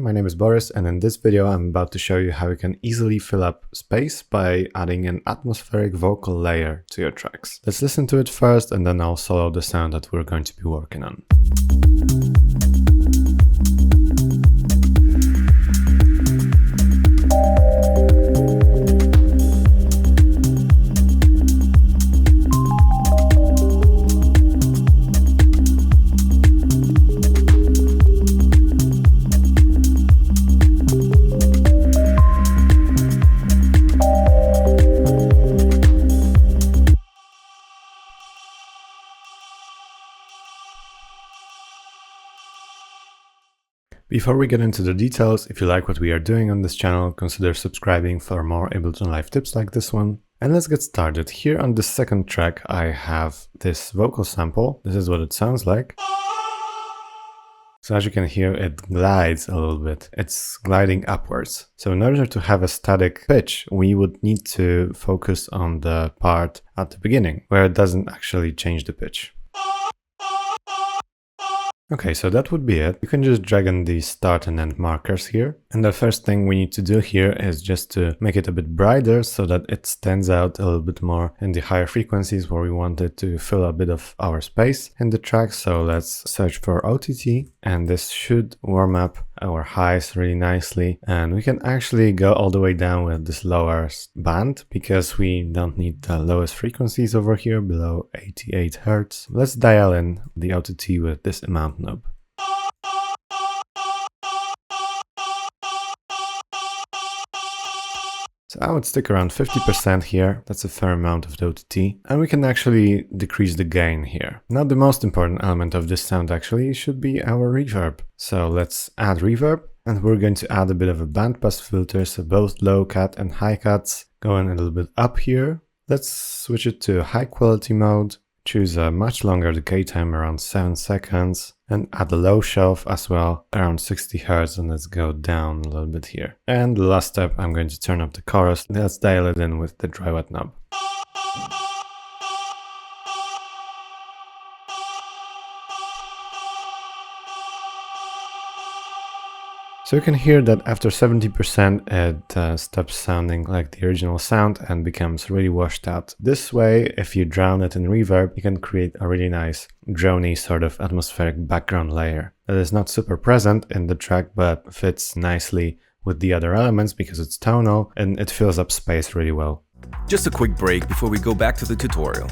my name is Boris, and in this video I'm about to show you how you can easily fill up space by adding an atmospheric vocal layer to your tracks. Let's listen to it first and then I'll solo the sound that we're going to be working on. Before we get into the details, if you like what we are doing on this channel, consider subscribing for more Ableton Live tips like this one. And let's get started. Here on the second track I have this vocal sample. This is what it sounds like. So as you can hear, it glides a little bit. It's gliding upwards. So in order to have a static pitch, we would need to focus on the part at the beginning, where it doesn't actually change the pitch. Okay, so that would be it. You can just drag in the start and end markers here. And the first thing we need to do here is just to make it a bit brighter so that it stands out a little bit more in the higher frequencies where we want it to fill a bit of our space in the track. So let's search for OTT, and this should warm up our highs really nicely. And we can actually go all the way down with this lower band because we don't need the lowest frequencies over here below 88 Hz. Let's dial in the OTT with this amount knob. So I would stick around 50% here. That's a fair amount of the OTT. And we can actually decrease the gain here. Now the most important element of this sound actually should be our reverb. So let's add reverb, and we're going to add a bit of a bandpass filter, so both low cut and high cuts going a little bit up here. Let's switch it to high quality mode. Choose a much longer decay time, around 7 seconds, and add a low shelf as well, around 60 Hz, and let's go down a little bit here. And the last step, I'm going to turn up the chorus. Let's dial it in with the dry wet knob. So you can hear that after 70% it stops sounding like the original sound and becomes really washed out. This way, if you drown it in reverb, you can create a really nice drony sort of atmospheric background layer that is not super present in the track but fits nicely with the other elements because it's tonal and it fills up space really well. Just a quick break before we go back to the tutorial.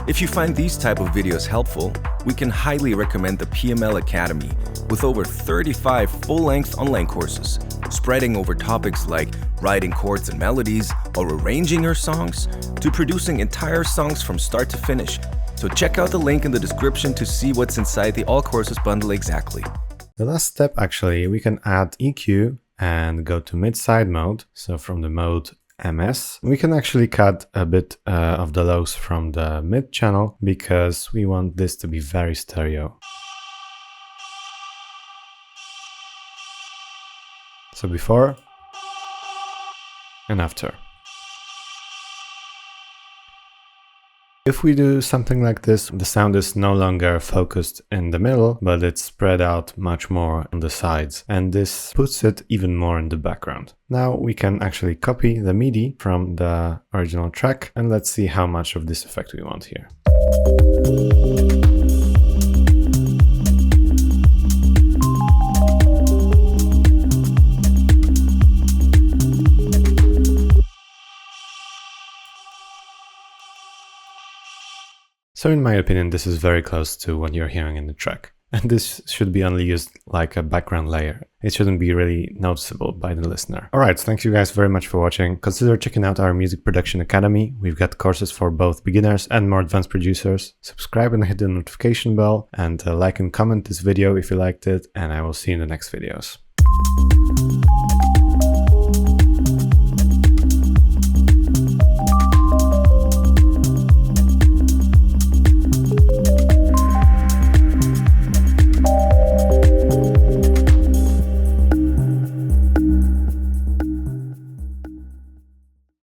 If you find these type of videos helpful, we can highly recommend the PML Academy with over 35 full-length online courses, spreading over topics like writing chords and melodies or arranging your songs to producing entire songs from start to finish. So check out the link in the description to see what's inside the All Courses bundle exactly. The last step actually, we can add EQ and go to mid-side mode. So from the mode MS, we can actually cut a bit of the lows from the mid channel because we want this to be very stereo. So before and after. If we do something like this, the sound is no longer focused in the middle, but it's spread out much more on the sides, and this puts it even more in the background. Now we can actually copy the MIDI from the original track, and let's see how much of this effect we want here. So in my opinion, this is very close to what you're hearing in the track. And this should be only used like a background layer. It shouldn't be really noticeable by the listener. Alright, thank you guys very much for watching. Consider checking out our Music Production Academy. We've got courses for both beginners and more advanced producers. Subscribe and hit the notification bell, and like and comment this video if you liked it, and I will see you in the next videos.